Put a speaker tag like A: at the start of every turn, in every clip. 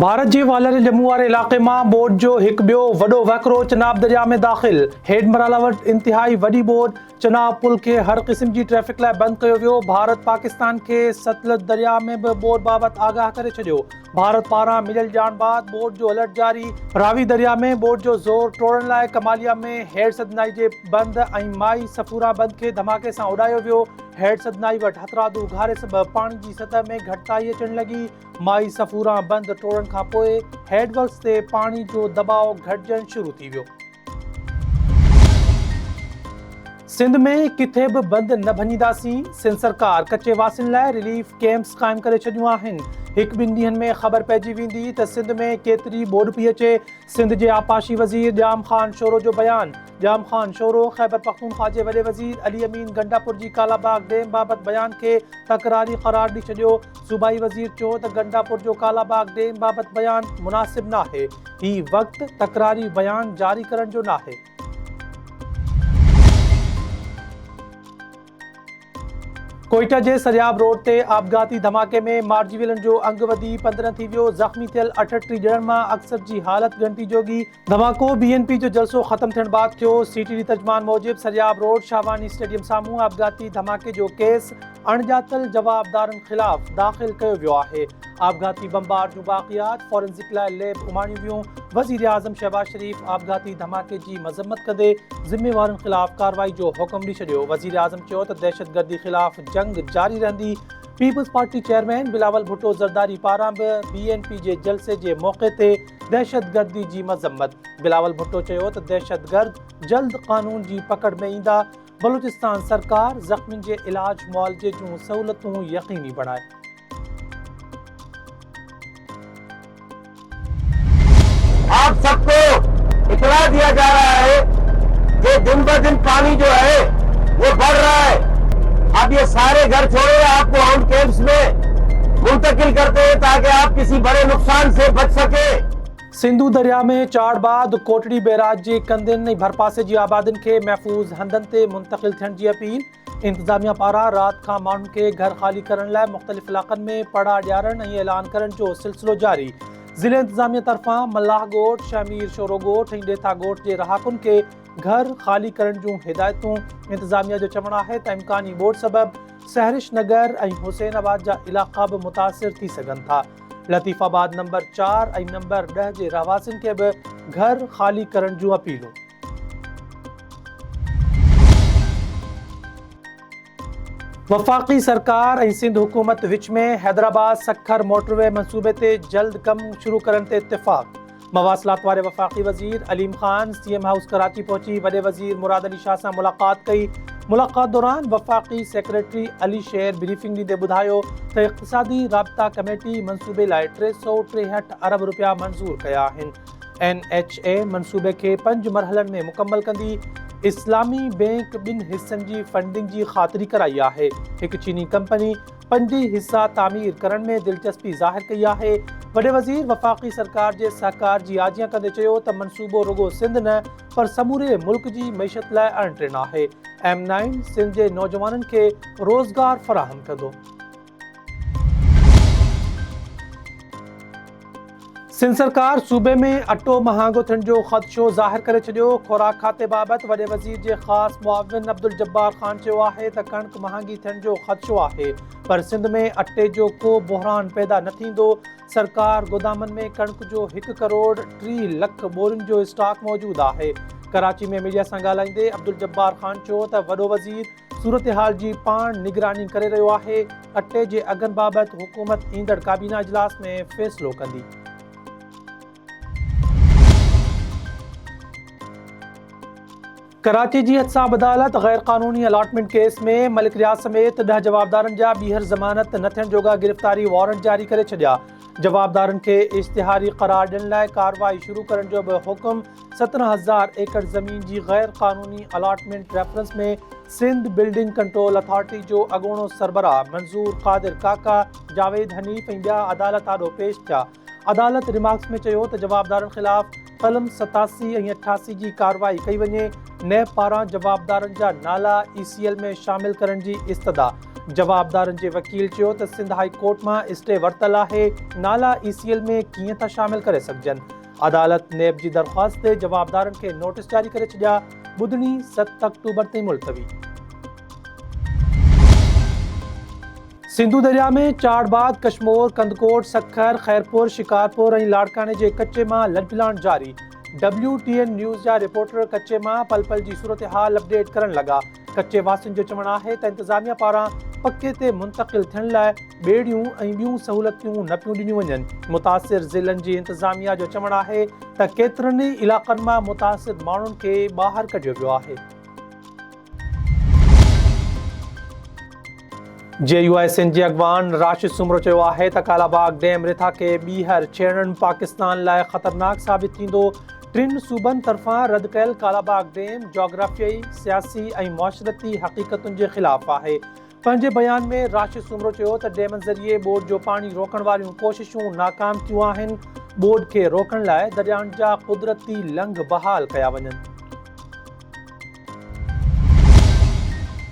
A: भारत जे वालर जम्मू वारे इलाक़े मां बोट जो हिकु ॿियो वॾो वहिकिरो चनाब दरिया में दाख़िल। हेडमराला वटि इंतिहाई वॾी बोट चनाब पुल खे हर क़िस्म जी ट्रैफ़िक लाइ बंदि कयो वियो। भारत पाकिस्तान खे सतलुज दरिया में बि बोट बाबति आगाह करे छॾियो। भारत पारां मिलियल ॼाण बाद बोट जो अलर्ट जारी। रावी दरिया में बोट जो ज़ोर टोड़ण लाइ कमालिया में हेड सदनाई जे बंद ऐं माई सफूरा बंद खे धमाके सां उॾायो वियो। हेड सदनाई वटि हथरादू उघारे सबबि पाणी जी सतह में घटिताई अचण लॻी। माई सफूरा बंद टोड़ण खां पोइ हेडवर्क्स ते पाणी जो दबाव घटिजण शुरू थी वियो। सिंध में किथे बि बंदि न भञीदासीं। सिंध सरकार कचे वासियुनि लाइ रिलीफ कैंप्स क़ाइमु करे छॾियूं आहिनि। हिकु ॿिनि ॾींहंनि में ख़बर पइजी वेंदी त सिंध में केतिरी ॿोॾि पई अचे। सिंध जे आपाशी वज़ीर ॼाम ख़ान शोरो जो बयानु। ॼाम ख़ान शोरो ख़ैबर पख्तूनख्वा जे वॾे वज़ीर अली अमीन गंडापुर जी कालाबाग डैम बाबति बयान खे तकरारी क़रार ॾेई छॾियो। सूबाई वज़ीर चयो त गंडापुर जो कालाबाग डैम बाबति बयान मुनासिब नाहे। ही वक़्तु तकरारी बयान जारी करण जो नाहे। कोयटा जे सरियाब रोड ते आपघाती धमाके में मारिजी वियलनि जो अंग वधी 15 थी वियो। ज़ख़्मी थियल 38 ॼणनि मां अक्सर जी हालत ॻणिती जोगी। धमाको BNP जो जलसो ख़त्म थियण बाद थियो। CTD तर्जमान मूजिब सरियाब रोड शाहवानी स्टेडियम साम्हूं आपघाती धमाके जो केस अणॼातल जवाबदारनि ख़िलाफ़ दाख़िल कयो वियो आहे। आपघाती बमबार जूं बाक़ियात फॉरेंसिक लाइ लैब उमाणियूं वियूं। वज़ीर आज़म शहबाज शरीफ़ आपघाती धमाके जी मज़म्मत कंदे ज़िम्मेवारनि ख़िलाफ़ कार्रवाई जो हुक्म ॾेई छॾियो। वज़ीर आज़म चयो त दहशतगर्दी ख़िलाफ़ जंग जारी रहंदी। पीपल्स पार्टी चेयरमैन बिलावल भुट्टो ज़रदारी पारां बि BNP जे जलसे जे मौक़े ते दहशतगर्दी जी मज़म्मत। बिलावल भुट्टो चयो त दहशतगर्द जल्द कानून जी पकड़ में ईंदा। बलूचिस्तान सरकार ज़ख़्मियुनि जे इलाज मुआलजे जूं सहूलतूं यकीनी बणाए।
B: आप सबको इतला दिया जा रहा है कि दिन ब दिन पानी जो है वो बढ़ रहा है। अब ये सारे घर छोड़े आपको होम कैंप्स में मुंतकिल करते हैं ताकि आप किसी बड़े नुकसान से बच सके।
A: सिंधु दरिया में चाड़ बाद कोटड़ी बैराज जे कंदनि ऐं भरपासे जी आबादियुनि खे महफ़ूज़ हंधनि ते मुंतक़िल थियण जी अपील। इंतिज़ामिया पारां राति खां माण्हुनि खे घर ख़ाली करण लाइ मुख़्तलिफ़ इलाक़नि में पड़ा ॾियारण ऐं ऐलान करण जो सिलसिलो जारी। ज़िले इंतिज़ामिया तरफ़ां मल्लाह ॻोठ, शमीर शोरो ॻोठ ऐं ॾेथा ॻोठ जे रहाकुनि खे घर ख़ाली करण जूं हिदायतूं। इंतिज़ामिया जो चवणु आहे त इम्कानी ॿोॾि सबबि सहरिश नगर ऐं हुसैनाबाद जा इलाक़ा बि मुतासिर थी सघनि था। लतीफ़ाबाद नंबर 4 ऐं नंबर 10 जे रहवासियुनि खे बि घर ख़ाली करण जूं अपीलूं। वफ़ाक़ी सरकार ऐं सिंध हुकूमत विच में हैदराबाद सखर मोटरवे मंसूबे ते जल्द कमु शुरू करण ते इत्तिफ़ाक़। मवासिलात वारे वफ़ाक़ी वज़ीर अलीम ख़ान CM हाउस कराची पहुची वॾे वज़ीर मुराद अली शाह सां मुलाक़ात कई। मुलाक़ात दौरान वफ़ाक़ी सेक्रेटरी अली शेर ब्रीफिंग ॾींदे ॿुधायो त इक़्तिसादी राब्ता कमेटी मंसूबे लाइ 363 अरब रुपया मंज़ूर कया आहिनि। NHA मंसूबे खे 5 मरहलनि में मुकमल कंदी। इस्लामी बैंक 2 हिस्सनि जी फंडिंग जी ख़ातिरी कराई आहे। हिकु चीनी कंपनी 5 हिस्सा तामीर करण में दिलचस्पी ज़ाहिर कई आहे। वॾे वज़ीर वफ़ाक़ी सरकार जे सहकार जी आजियां कंदे चयो त मंसूबो रुगो सिंध न पर समूरे मुल्क जी मईशत लाइ अणटिण आहे। M9 सिंध जे नौजवाननि खे रोज़गार फ़राहम कंदो। सिंध सरकार सूबे में अटो महांगो थियण जो ख़दशो ज़ाहिर करे छॾियो। खुराक खाते बाबति वॾे वज़ीर जे ख़ासि मुआविन अब्दुल जब्बार ख़ान चयो आहे त कणिक महांगी थियण जो ख़दशो आहे पर सिंध में अटे जो को बहरान पैदा न थींदो। सरकार गोदामनि में कणिक जो 1 करोड़ 3 लख बोरियुनि जो स्टॉक मौजूदु आहे। कराची में मीडिया सां ॻाल्हाईंदे अब्दुल जब्बार ख़ान चयो त वॾो वज़ीर सूरतहाल जी पाण निगरानी करे रहियो आहे। अटे जे अघनि बाबति हुकूमत ईंदड़ काबीना इजलास में फ़ैसिलो कंदी। कराची जी हदसाब अदालत गैर कानूनी अलॉटमेंट केस में मलिक रियाज़ समेत 10 जवाबदारनि जा ॿीहर ज़मानत न थियण जोगा गिरफ़्तारी वारंट जारी करे छॾिया। जवाबदारनि खे इश्तिहारी क़रार ॾियण लाइ कार्रवाई शुरू करण जो बि हुकुम। 17,000 एकड़ ज़मीन जी गैर कानूनी अलॉटमेंट रेफरेंस में सिंध बिल्डिंग कंट्रोल अथॉरिटी जो अॻूणो सरबराह मंज़ूर क़ादिर काका, जावेद हनीफ़ ऐं ॿिया अदालत आॾो पेश थिया। अदालत रिमार्क्स में चयो त जवाबदारनि ख़िलाफ़ कलम 87 ऐं 88 जी कार्रवाई कई वञे। नैब पारां जवाबदारनि जा नाला ECL में शामिल करण जी इस्तदा। जवाबदारनि जे वकील चयो त सिंध हाई कोर्ट मां स्टे वरितल आहे, नाला ECL में कीअं था शामिल करे सघजनि। अदालत नेब जी दरख़्वास्त ते जवाबदारनि खे नोटिस जारी करे छॾिया। ॿुधणी 7 अक्टूबर ताईं मुलतवी। सिंधु दरिया में चाड़बाद, कशमोर, कंदकोट, सखर, खैरपुर, शिकारपुर ऐं लाड़काने जे कचे मां लॾपिलाण जारी। WTN न्यूज़ जा रिपोर्टर कचे मां पल पल जी सूरत हाल अपडेट करण लॻा। कचे वासियुनि जो चवणु आहे त इंतज़ामिया पारां पके ते मुंतक़िल थियण लाइ ॿेड़ियूं ऐं ॿियूं सहूलियतूं न पियूं ॾिनियूं वञनि। मुतासिर ज़िलनि जी इंतज़ामिया जो चवणु आहे त केतिरनि ई इलाक़नि मां मुतासिर माण्हुनि खे ॿाहिरि कढियो वियो आहे। JUISN जे अॻवान राशिद सुमरो चयो आहे त कालाबाग डैम रिथा खे ॿीहर छेड़णु पाकिस्तान लाइ ख़तरनाक साबित थींदो। टिनि सूबनि तरफ़ां रद्द कयल कालाबाग डैम जोग्राफियाई, सियासी ऐं मुआशरती हक़ीक़तुनि जे ख़िलाफ़ आहे। पंहिंजे बयान में राशिद सुमरो चयो त डैमनि ज़रिए बोर्ड जो पाणी रोकण वारियूं कोशिशूं नाकाम थियूं आहिनि। बोर्ड खे रोकण लाइ दरियाउनि जा कुदरती लंघ बहाल कया वञनि।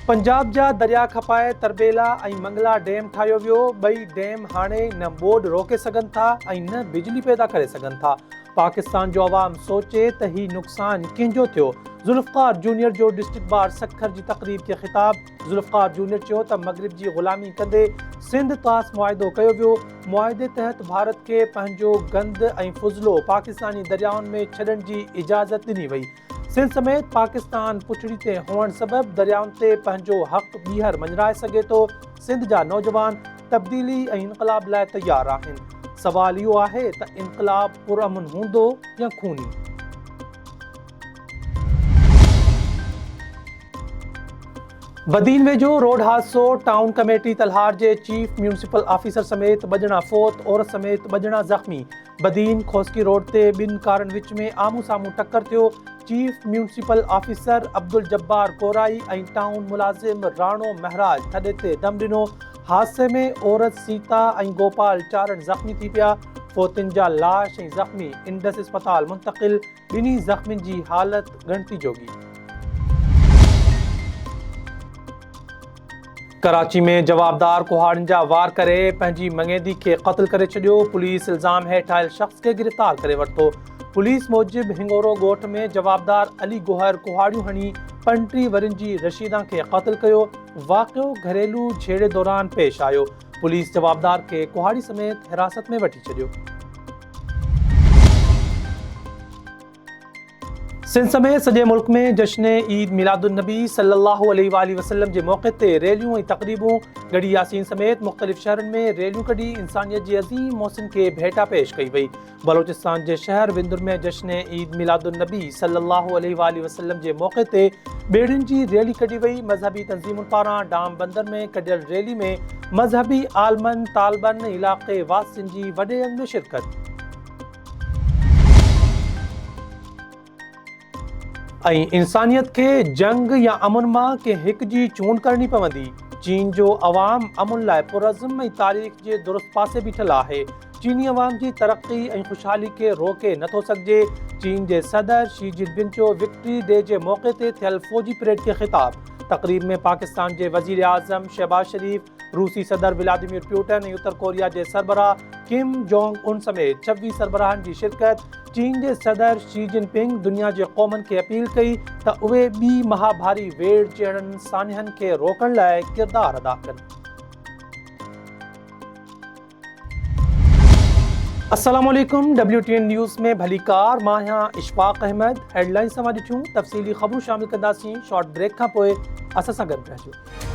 A: पंजाब जा दरिया खपाए तरबेला ऐं मंगला डैम ठाहियो वियो। ॿई डैम हाणे न बोर्ड रोके सघनि था ऐं न बिजली पैदा करे सघनि था। पाकिस्तान जो अवाम सोचे त ही नुक़सान कंहिंजो थियो। ज़ुल्फ़िकार जूनियर जो डिस्ट्रिक्ट बार सखर जी तक़रीब खे ख़िताब। ज़ुल्फ़िकार जूनियर चयो त मग़रिब जी ग़ुलामी कंदे सिंध तास मुआहिदो कयो वियो। मुआहिदे तहत भारत खे पंहिंजो गंद ऐं फुज़लो पाकिस्तानी दरियाउनि में छॾण जी इजाज़त ॾिनी वई। सिंध समेत पाकिस्तान पुछड़ी ते हुअण सबबि दरियाउनि ते पंहिंजो हक़ ॿीहर मंझराए सघे थो। सिंध जा नौजवान तब्दीली ऐं इनक़लाब लाइ तयारु आहिनि। सवाल इहो आहे त इनक़लाब पुरअमन हूंदो या खूनी। बदीन वेझो रोड हादसो। टाउन कमेटी तलहार जे चीफ म्यूनिसिपल ऑफिसर समेत ॿ फोत, औरत समेत ॿ ज़ख़्मी। बदीन खोसकी रोड ते ॿिनि कारनि विच में आम्हूं साम्हूं टक्कर थियो। Chief municipal officer Abdul Jabbar Core i ऐं टाउन मुलाज़िम राणो महराज थॾे ते दम ॾिनो। हादसे में औरत सीता ऐं गोपाल चारण ज़ख़्मी थी पिया। फोतिन जा लाश ऐं ज़ख़्मी इंडस अस्पताल मुंतक़िल। ॿिन्ही ज़ख़्मियुनि जी हालत ॻणती जोगी। कराची में जवाबदार कुहाड़ियुनि जा वार करे पंहिंजी मंगेदी खे क़त्ल करे छॾियो। पुलिस इल्ज़ाम हेठि आयल शख़्स खे गिरफ़्तार करे वरितो। पुलिस मूजिबि हिंगोरो ॻोठ में जवाबदार अली गोहर कुहाड़ियूं हणी 35 वरनि जी रशीदा खे क़त्ल कयो। वाक़ियो घरेलू छेड़े दौरान पेश आयो। पुलिस जवाबदार खे कुहाड़ी समेत हिरासत में वठी छॾियो। सिंध समेत सॼे मुल्क में जश्न ईद मिलादुन्नबी सल्लल्लाहु अलैहि वसल्लम जे मौक़े ते रैलियूं ऐं तक़रीबूं। गढ़ी यासीन समेत मुख़्तलिफ़ शहरनि में रैलियूं कढी इंसानियत जे अज़ीम मौसिन खे भेटा पेश कई वई। बलोचिस्तान जे शहर विंदुर में जश्न ईद मिलादुन्नबी सल्लल्लाहु अलैहि वसल्लम जे मौक़े ते ॿेड़ियुनि जी रैली कढी वई। मज़हबी तंज़ीमुनि पारां डाम बंदर में कढियल रैली में मज़हबी आलमनि, तालिबनि, इलाक़े वासियुनि जी वॾे अंग में शिरकत। ऐं इंसानियत खे जंग या अमुन मां कंहिं हिक जी चूंड करणी पवंदी। चीन जो अवाम अमुन लाइ पुरअज़्म ऐं तारीख़ जे दुरुस्त पासे बीठल आहे। चीनी अवाम जी तरक्की ऐं ख़ुशहाली खे रोके नथो सघिजे। चीन जे सदर शी जिनपिंग जो विक्ट्री डे जे मौक़े ते थियल फ़ौजी परेड खे ख़िताब। तक़रीब में पाकिस्तान जे वज़ीर आज़म शहबाज शरीफ, रूसी सदर व्लादिमीर पुतिन ऐं उत्तर कोरिया जे सरबराह किम जोंग उन समेत 26 सरबराहनि जी शिरकत। चीन जे सदर शी जिनपिंग दुनिया जे क़ौमनि खे अपील कई त उहे ॿी महाभारी वेड़ जहिड़नि सान्यहनि खे रोकण लाइ किरदार अदा कनि। अस्सलामु अलैकुम। WTN न्यूज़ में भली कार। मां आहियां इशफाक अहमद। हेडलाइंस सां ॾिठूं तफ़सीली ख़बरूं शामिल कंदासीं। शॉर्ट ब्रेक खां पोइ असां सां गॾु रहिजो।